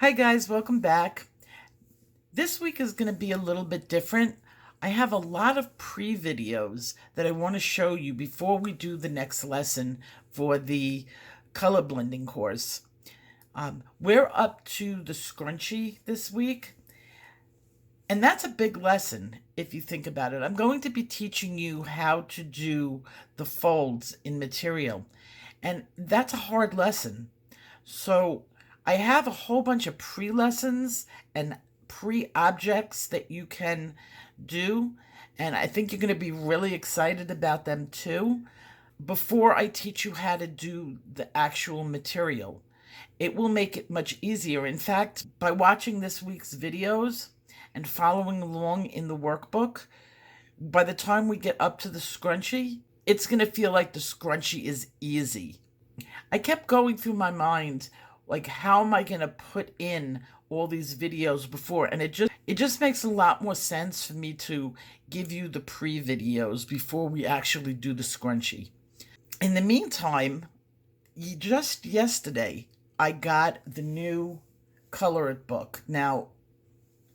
Hi guys, welcome back. This week is going to be a little bit different. I have a lot of pre-videos that I want to show you before we do the next lesson for the color blending course. We're up to the scrunchie this week, and that's a big lesson if you think about it. I'm going to be teaching you how to do the folds in material, and that's a hard lesson. So I have a whole bunch of pre-lessons and pre-objects that you can do, and I think you're going to be really excited about them too before I teach you how to do the actual material. It will make it much easier. In fact, by watching this week's videos and following along in the workbook, by the time we get up to the scrunchie, it's going to feel like the scrunchie is easy. I kept going through my mind, like, how am I going to put in all these videos before? And it just makes a lot more sense for me to give you the pre-videos before we actually do the scrunchie. In the meantime, just yesterday, I got the new Colorit book. Now,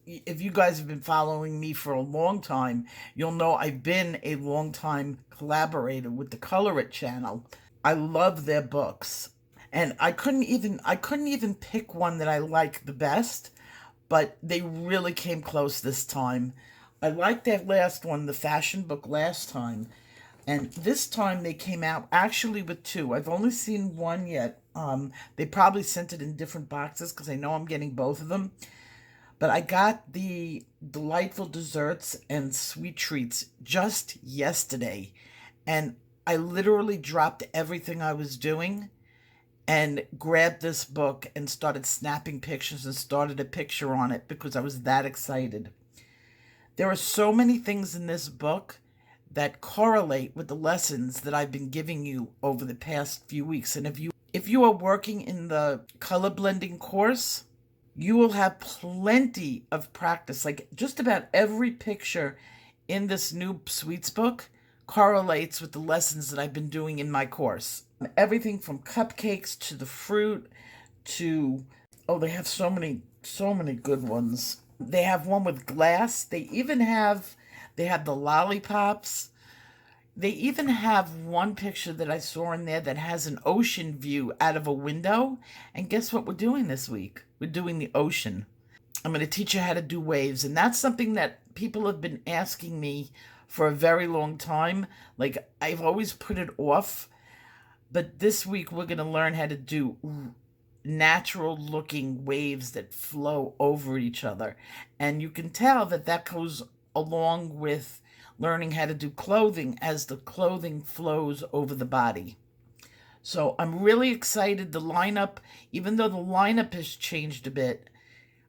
if you guys have been following me for a long time, you'll know I've been a long time collaborator with the Colorit channel. I love their books, and I couldn't even pick one that I like the best, but they really came close this time. I liked that last one, the fashion book, last time, and this time they came out actually with two. I've only seen one yet. They probably sent it in different boxes because I know I'm getting both of them. But I got the Delightful Desserts and Sweet Treats just yesterday, and I literally dropped everything I was doing and grabbed this book and started snapping pictures and started a picture on it because I was that excited. There are so many things in this book that correlate with the lessons that I've been giving you over the past few weeks. And if you are working in the color blending course, you will have plenty of practice. Like, just about every picture in this new Sweets book correlates with the lessons that I've been doing in my course. Everything from cupcakes to the fruit to, oh, they have so many good ones. They have one with glass. They have the lollipops. They even have one picture that I saw in there that has an ocean view out of a window. And guess what we're doing this week? We're doing the ocean. I'm going to teach you how to do waves. And that's something that people have been asking me for a very long time. Like, I've always put it off. But this week we're going to learn how to do natural looking waves that flow over each other. And you can tell that that goes along with learning how to do clothing as the clothing flows over the body. So I'm really excited. The lineup, even though the lineup has changed a bit,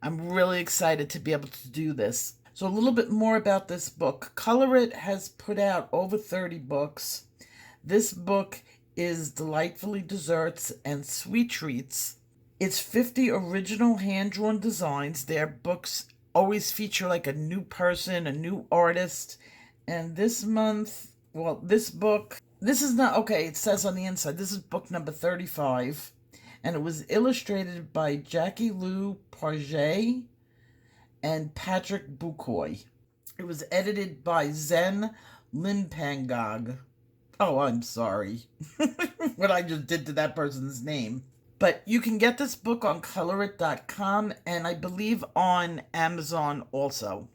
I'm really excited to be able to do this. So a little bit more about this book. Colorit has put out over 30 books. This book is Delightfully Desserts and Sweet Treats. It's 50 original hand-drawn designs. Their books always feature like a new person, a new artist. And this month, well, this is not, okay, it says on the inside, this is book number 35. And it was illustrated by Jackie Lou Parget and Patrick Bukoy. It was edited by Zen Limpangog. Oh, I'm sorry what I just did to that person's name. But you can get this book on Colorit.com and I believe on Amazon also.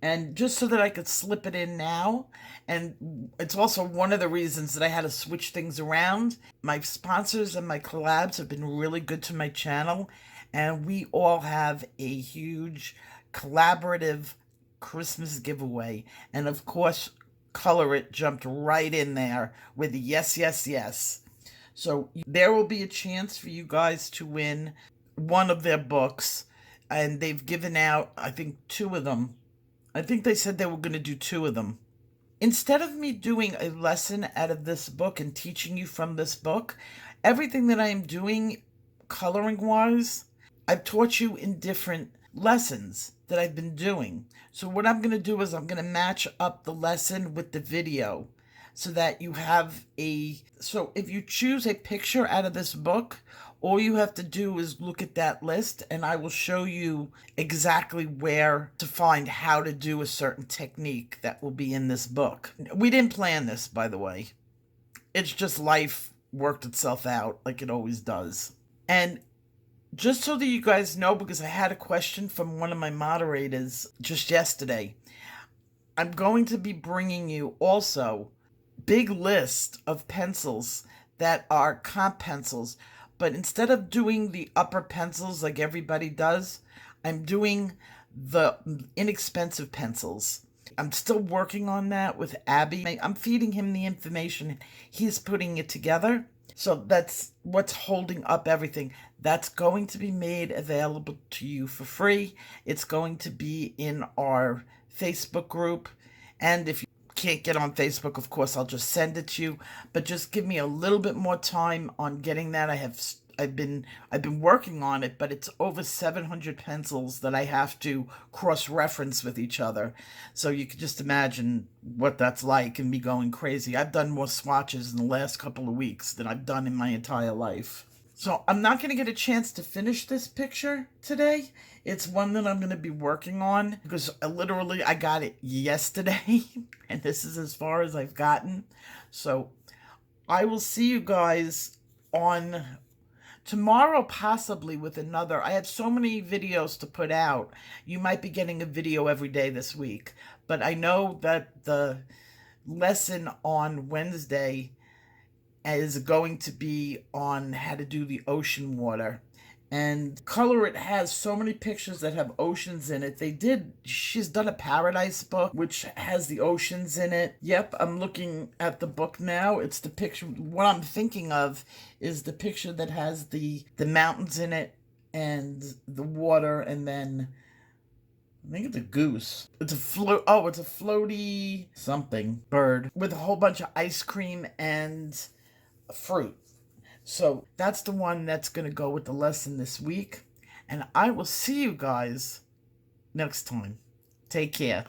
And just so that I could slip it in now, and it's also one of the reasons that I had to switch things around. My sponsors and my collabs have been really good to my channel, and we all have a huge collaborative Christmas giveaway. And of course, Colorit jumped right in there with yes, yes, yes. So there will be a chance for you guys to win one of their books, and they've given out, I think, two of them. I think they said they were going to do two of them. Instead of me doing a lesson out of this book and teaching you from this book, everything that I am doing coloring-wise, I've taught you in different lessons that I've been doing. So what I'm going to do is I'm going to match up the lesson with the video so that you have so if you choose a picture out of this book, All you have to do is look at that list, and I will show you exactly where to find how to do a certain technique that will be in this book. We didn't plan this, by the way. It's just life worked itself out like it always does. And just so that you guys know, because I had a question from one of my moderators just yesterday, I'm going to be bringing you also big list of pencils that are comp pencils, but instead of doing the upper pencils like everybody does, I'm doing the inexpensive pencils. I'm still working on that with Abby. I'm feeding him the information. He's putting it together. So that's what's holding up everything. That's going to be made available to you for free. It's going to be in our Facebook group. And if you can't get on Facebook, of course, I'll just send it to you. But just give me a little bit more time on getting that. I've been working on it, but it's over 700 pencils that I have to cross-reference with each other. So you can just imagine what that's like and me going crazy. I've done more swatches in the last couple of weeks than I've done in my entire life. So I'm not going to get a chance to finish this picture today. It's one that I'm going to be working on because I got it yesterday and this is as far as I've gotten. So I will see you guys on tomorrow, possibly with another. I have so many videos to put out. You might be getting a video every day this week. But I know that the lesson on Wednesday is going to be on how to do the ocean water. And Colorit has so many pictures that have oceans in it. She's done a paradise book, which has the oceans in it. Yep, I'm looking at the book now. It's the picture, what I'm thinking of is the picture that has the mountains in it and the water, and then I think it's a goose. It's a floaty something bird with a whole bunch of ice cream and fruit. So that's the one that's going to go with the lesson this week. And I will see you guys next time. Take care.